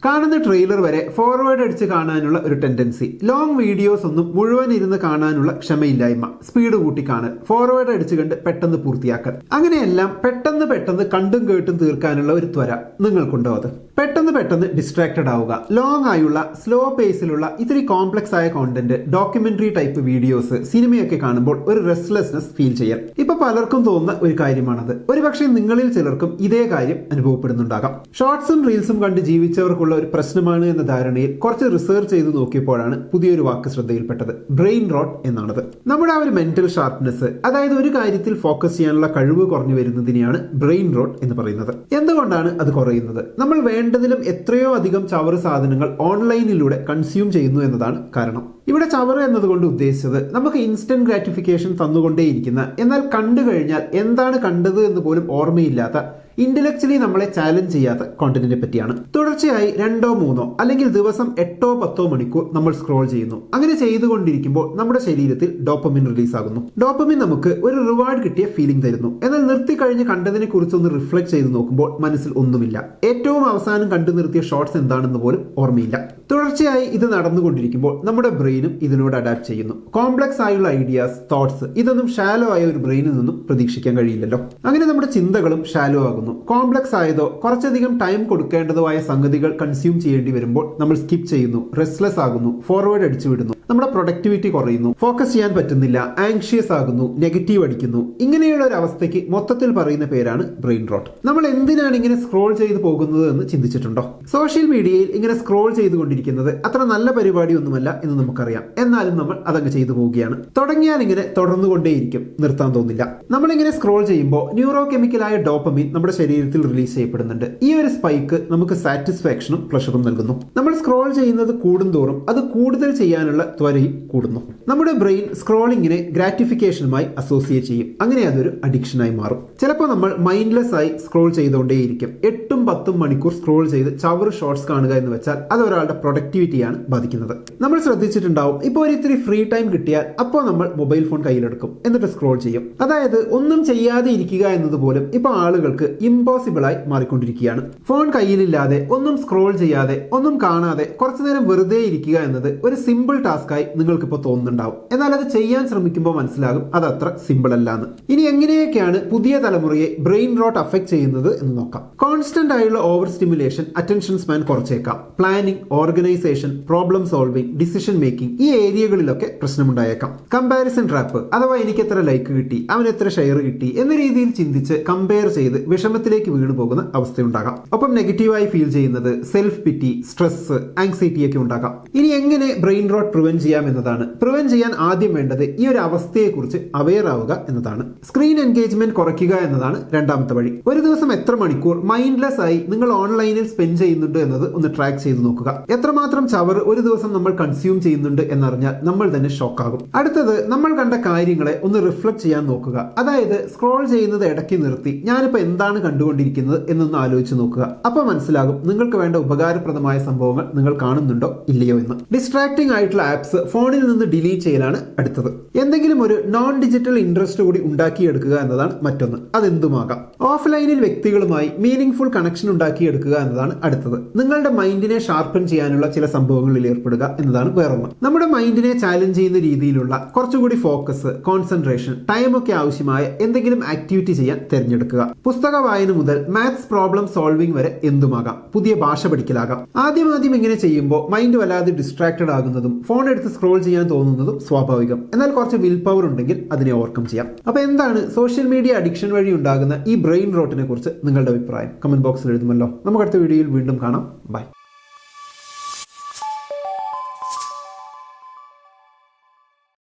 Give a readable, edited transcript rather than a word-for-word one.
കാണുന്ന ട്രെയിലർ വരെ ഫോർവേഡ് അടിച്ച് കാണാനുള്ള ഒരു ടെൻഡൻസി, ലോങ് വീഡിയോസ് ഒന്നും മുഴുവൻ ഇരുന്ന് കാണാനുള്ള ക്ഷമയില്ലായ്മ, സ്പീഡ് കൂട്ടി കാണൽ, ഫോർവേഡ് അടിച്ച് കണ്ട് പെട്ടെന്ന് പൂർത്തിയാക്കൽ, അങ്ങനെയെല്ലാം പെട്ടെന്ന് കണ്ടും കേട്ടും തീർക്കാനുള്ള ഒരു ത്വര നിങ്ങൾക്കുണ്ടോ? അത് പെട്ടെന്ന് ഡിസ്ട്രാക്റ്റഡ് ആവുക, ലോങ് ആയുള്ള സ്ലോ പേസിലുള്ള ഇത്തിരി കോംപ്ലക്സ് ആയ കോണ്ടന്റ്, ഡോക്യുമെന്ററി ടൈപ്പ് വീഡിയോസ്, സിനിമയൊക്കെ കാണുമ്പോൾ ഒരു റെസ്റ്റ്ലെസ്നെസ് ഫീൽ ചെയ്യൽ ഇപ്പൊ പലർക്കും തോന്നുന്ന ഒരു കാര്യമാണത്. ഒരുപക്ഷെ നിങ്ങളിൽ ചിലർക്കും ഇതേ കാര്യം അനുഭവപ്പെടുന്നുണ്ടാകാം. ഷോർട്സും റീൽസും കണ്ട് ജീവിച്ചവർക്കുള്ള ഒരു പ്രശ്നമാണ് എന്ന ധാരണയിൽ കുറച്ച് റിസർച്ച് ചെയ്ത് നോക്കിയപ്പോഴാണ് പുതിയൊരു വാക്ക് ശ്രദ്ധയിൽപ്പെട്ടത്. ബ്രെയിൻ റോട്ട് എന്നാണത്. നമ്മുടെ ആ ഒരു മെന്റൽ ഷാർപ്നെസ്, അതായത് ഒരു കാര്യത്തിൽ ഫോക്കസ് ചെയ്യാനുള്ള കഴിവ് കുറഞ്ഞു വരുന്നതിനെയാണ് ബ്രെയിൻ റോട്ട് എന്ന് പറയുന്നത്. എന്തുകൊണ്ടാണ് അത് കുറയുന്നത്? നമ്മൾ വേണ്ടതിലും എത്രയോ അധികം ചവറ് സാധനങ്ങൾ ഓൺലൈനിലൂടെ കൺസ്യൂം ചെയ്യുന്നു എന്നതാണ് കാരണം. ഇവിടെ ചവറ് എന്നതുകൊണ്ട് ഉദ്ദേശിച്ചത് നമുക്ക് ഇൻസ്റ്റന്റ് ഗ്രാറ്റിഫിക്കേഷൻ തന്നുകൊണ്ടേയിരിക്കുന്ന, എന്നാൽ കണ്ടു കഴിഞ്ഞാൽ എന്താണ് കണ്ടത് എന്ന് പോലും ഓർമ്മയില്ലാത്ത, ഇന്റലക്ച്വലി നമ്മളെ ചാലഞ്ച് ചെയ്യാത്ത കോണ്ടന്റിനെ പറ്റിയാണ്. തുടർച്ചയായി 2 or 3 അല്ലെങ്കിൽ ദിവസം 8 or 10 മണിക്കൂർ നമ്മൾ സ്ക്രോൾ ചെയ്യുന്നു. അങ്ങനെ ചെയ്തുകൊണ്ടിരിക്കുമ്പോൾ നമ്മുടെ ശരീരത്തിൽ ഡോപ്പമിൻ റിലീസ് ആകുന്നു. ഡോപ്പമിൻ നമുക്ക് ഒരു റിവാർഡ് കിട്ടിയ ഫീലിംഗ് തരുന്നു. എന്നാൽ നിർത്തി കഴിഞ്ഞ് കണ്ടതിനെ കുറിച്ചൊന്ന് റിഫ്ലക്ട് ചെയ്ത് നോക്കുമ്പോൾ മനസ്സിൽ ഒന്നുമില്ല. ഏറ്റവും അവസാനം കണ്ടു നിർത്തിയ ഷോർട്സ് എന്താണെന്ന് പോലും ഓർമ്മയില്ല. തുടർച്ചയായി ഇത് നടന്നുകൊണ്ടിരിക്കുമ്പോൾ നമ്മുടെ ബ്രെയിനും ഇതിനോട് അഡാപ്റ്റ് ചെയ്യുന്നു. കോംപ്ലക്സ് ആയുള്ള ഐഡിയാസ്, തോട്ട്സ്, ഇതൊന്നും ഷാലോ ആയ ഒരു ബ്രെയിനിൽ നിന്നും പ്രതീക്ഷിക്കാൻ കഴിയില്ലല്ലോ. അങ്ങനെ നമ്മുടെ ചിന്തകളും ഷാലോ ആകുന്നു. കോംപ്ലക്സ് ആയതോ കുറച്ചധികം ടൈം കൊടുക്കേണ്ടതോ ആയ സംഗതികൾ കൺസ്യൂം ചെയ്യേണ്ടി വരുമ്പോൾ നമ്മൾ സ്കിപ്പ് ചെയ്യുന്നു, റെസ്റ്റ്ലെസ് ആകുന്നു, ഫോർവേഡ് അടിച്ചു വിടുന്നു, നമ്മുടെ പ്രൊഡക്ടിവിറ്റി കുറയുന്നു, ഫോക്കസ് ചെയ്യാൻ പറ്റുന്നില്ല, ആങ്ഷ്യസ് ആകുന്നു, നെഗറ്റീവ് അടിക്കുന്നു. ഇങ്ങനെയുള്ള ഒരു അവസ്ഥയ്ക്ക് മൊത്തത്തിൽ പറയുന്ന പേരാണ് ബ്രെയിൻ റോട്ട്. നമ്മൾ എന്തിനാണ് ഇങ്ങനെ സ്ക്രോൾ ചെയ്ത് പോകുന്നത് എന്ന് ചിന്തിച്ചിട്ടുണ്ടോ? സോഷ്യൽ മീഡിയയിൽ ഇങ്ങനെ സ്ക്രോൾ ചെയ്തുകൊണ്ടിരിക്കുന്നത് അത്ര നല്ല പരിപാടിയൊന്നുമല്ല എന്ന് നമുക്കറിയാം. എന്നാലും നമ്മൾ അതങ്ങ് ചെയ്തു പോവുകയാണ്. തുടങ്ങിയാൽ ഇങ്ങനെ തുടർന്നുകൊണ്ടേയിരിക്കും, നിർത്താൻ തോന്നില്ല. നമ്മളിങ്ങനെ സ്ക്രോൾ ചെയ്യുമ്പോൾ ന്യൂറോ കെമിക്കലായ ഡോപ്പമിൻ നമ്മുടെ ശരീരത്തിൽ റിലീസ് ചെയ്യപ്പെടുന്നുണ്ട്. ഈ ഒരു സ്പൈക്ക് നമുക്ക് സാറ്റിസ്ഫാക്ഷനും പ്ലഷറും നൽകുന്നു. നമ്മൾ സ്ക്രോൾ ചെയ്യുന്നത് കൂടുന്തോറും അത് കൂടുതൽ ചെയ്യാനുള്ള ത്വരയും കൂടുന്നു. നമ്മുടെ ബ്രെയിൻ സ്ക്രോളിങ്ങിനെ ഗ്രാറ്റിഫിക്കേഷനുമായി അസോസിയേറ്റ് ചെയ്യും. അങ്ങനെ അതൊരു അഡിക്ഷനായി മാറും. ചിലപ്പോൾ നമ്മൾ മൈൻഡ്ലെസ് ആയി സ്ക്രോൾ ചെയ്തുകൊണ്ടേയിരിക്കും. 8 or 10 മണിക്കൂർ സ്ക്രോൾ ചെയ്ത് ചവറ് ഷോർട്സ് കാണുക എന്ന് വെച്ചാൽ അത് ഒരാളുടെ പ്രൊഡക്ടിവിറ്റിയാണ് ബാധിക്കുന്നത്. നമ്മൾ ശ്രദ്ധിച്ചിട്ടുണ്ടാവും, ഇപ്പോൾ ഒരു ഇത്തിരി ഫ്രീ ടൈം കിട്ടിയാൽ അപ്പോൾ നമ്മൾ മൊബൈൽ ഫോൺ കയ്യിലെടുക്കും, എന്നിട്ട് സ്ക്രോൾ ചെയ്യും. അതായത് ഒന്നും ചെയ്യാതെ ഇരിക്കുക എന്നത് പോലും ഇപ്പോൾ ആളുകൾക്ക് ഇമ്പോസിബിൾ ആയി മാറിക്കൊണ്ടിരിക്കുകയാണ്. ഫോൺ കയ്യിലില്ലാതെ, ഒന്നും സ്ക്രോൾ ചെയ്യാതെ, ഒന്നും കാണാതെ കുറച്ചു നേരം വെറുതെ ഇരിക്കുക എന്നത് ഒരു സിമ്പിൾ ടാസ്കായി നിങ്ങൾക്കിപ്പോൾ തോന്നുന്നുണ്ടാവും. എന്നാൽ അത് ചെയ്യാൻ ശ്രമിക്കുമ്പോൾ മനസ്സിലാകും അത് അത്ര സിമ്പിൾ അല്ലാന്ന്. ഇനി എങ്ങനെയൊക്കെയാണ് പുതിയ തലമുറയെ ബ്രെയിൻ റോട്ട് അഫക്ട് ചെയ്യുന്നത് എന്ന് നോക്കാം. കോൺസ്റ്റന്റ് ആയുള്ള ഓവർ സ്റ്റിമുലേഷൻ അറ്റൻഷൻ സ്പാൻ കുറച്ചേക്കാം. Planning, organisation, problem solving, decision making, ഈ ഏരിയകളിലൊക്കെ പ്രശ്നമുണ്ടായേക്കാം. കമ്പാരിസൺ ട്രാപ്പ്, അഥവാ എനിക്ക് എത്ര ലൈക്ക് കിട്ടി, അവൻ എത്ര ഷെയർ കിട്ടി എന്ന രീതിയിൽ ചിന്തിച്ച് കമ്പയർ ചെയ്ത് വിഷമത്തിലേക്ക് വീണു പോകുന്ന അവസ്ഥയുണ്ടാകാം. ഒപ്പം നെഗറ്റീവായി ഫീൽ ചെയ്യുന്നത്, സെൽഫ് പിറ്റി, സ്ട്രെസ്, ആങ്സൈറ്റി ഒക്കെ ഉണ്ടാകാം. ഇനി എങ്ങനെ ബ്രെയിൻ റോട്ട് പ്രിവെന്റ് ചെയ്യാം എന്നതാണ്. പ്രിവെന്റ് ചെയ്യാൻ ആദ്യം വേണ്ടത് ഈ ഒരു അവസ്ഥയെക്കുറിച്ച് അവെയർ ആവുക എന്നതാണ്. സ്ക്രീൻ എൻഗേജ്മെന്റ് കുറയ്ക്കുക എന്നതാണ് രണ്ടാമത്തെ വഴി. ഒരു ദിവസം എത്ര മണിക്കൂർ മൈൻഡ്ലെസ് ആയി നിങ്ങൾ ഓൺലൈനിൽ സ്പെൻഡ് ചെയ്യുന്നുണ്ട് എന്നത് ഒന്ന് ട്രാക്ക് ചെയ്ത് നോക്കുക. എത്രമാത്രം ചവർ ഒരു ദിവസം നമ്മൾ കൺസ്യൂം ചെയ്യുന്നുണ്ട് എന്നറിഞ്ഞാൽ നമ്മൾ തന്നെ ഷോക്കാകും. അടുത്തത്, നമ്മൾ കണ്ട കാര്യങ്ങളെ ഒന്ന് റിഫ്ലക്ട് ചെയ്യാൻ നോക്കുക. അതായത് സ്ക്രോൾ ചെയ്യുന്നത് ഇടയ്ക്ക് നിർത്തി ഞാനിപ്പോൾ എന്താണ് കണ്ടുകൊണ്ടിരിക്കുന്നത് എന്നൊന്ന് ആലോചിച്ച് നോക്കുക. അപ്പോൾ മനസ്സിലാകും നിങ്ങൾക്ക് വേണ്ട ഉപകാരപ്രദമായ സംഭവങ്ങൾ നിങ്ങൾ കാണുന്നുണ്ടോ ഇല്ലയോ എന്ന്. ഡിസ്ട്രാക്ടിംഗ് ആയിട്ടുള്ള ആപ്സ് ഫോണിൽ നിന്ന് ഡിലീറ്റ് ചെയ്യലാണ് അടുത്തത്. എന്തെങ്കിലും ഒരു നോൺ ഡിജിറ്റൽ ഇൻട്രസ്റ്റ് കൂടി ഉണ്ടാക്കിയെടുക്കുക എന്നതാണ് മറ്റൊന്ന്. അതെന്തുമാകാം. ഓഫ്ലൈനിൽ വ്യക്തികളുമായി മീനിങ് ഫുൾ കണക്ഷൻ ഉണ്ടാക്കിയെടുക്കുക എന്നതാണ് അടുത്തത്. നിങ്ങളുടെ മൈൻഡിനെ ഷാർപ്പൻ ചെയ്യാനുള്ള ചില സംഭവങ്ങളിൽ ഏർപ്പെടുക എന്നതാണ് വേറൊന്ന്. നമ്മുടെ മൈൻഡിനെ ചാലഞ്ച് ചെയ്യുന്ന രീതിയിലുള്ള കുറച്ചുകൂടി ഫോക്കസ്, കോൺസെൻട്രേഷൻ, ടൈമൊക്കെ ആവശ്യമായ എന്തെങ്കിലും ആക്ടിവിറ്റി ചെയ്യാൻ തിരഞ്ഞെടുക്കുക. പുസ്തക വായന മുതൽ മാത്സ് പ്രോബ്ലം സോൾവിംഗ് വരെ എന്തുമാകാം. പുതിയ ഭാഷ പഠിക്കലാകാം. ആദ്യം ഇങ്ങനെ ചെയ്യുമ്പോൾ മൈൻഡ് വല്ലാതെ ഡിസ്ട്രാക്റ്റഡ് ആകുന്നതും ഫോൺ എടുത്ത് സ്ക്രോൾ ചെയ്യാൻ തോന്നുന്നതും സ്വാഭാവികം. എന്നാൽ കുറച്ച് വിൽ പവർ ഉണ്ടെങ്കിൽ അതിനെ ഓവർകം ചെയ്യാം. അപ്പൊ എന്താണ് സോഷ്യൽ മീഡിയ അഡിക്ഷൻ വഴി ഉണ്ടാകുന്ന ഈ ബ്രെയിൻ റോട്ടിനെ കുറിച്ച് നിങ്ങളുടെ അഭിപ്രായം കമന്റ് ബോക്സിൽ എഴുതുമല്ലോ. നമുക്ക് അടുത്ത വീഡിയോയിൽ വീണ്ടും കാണാം. ബൈ.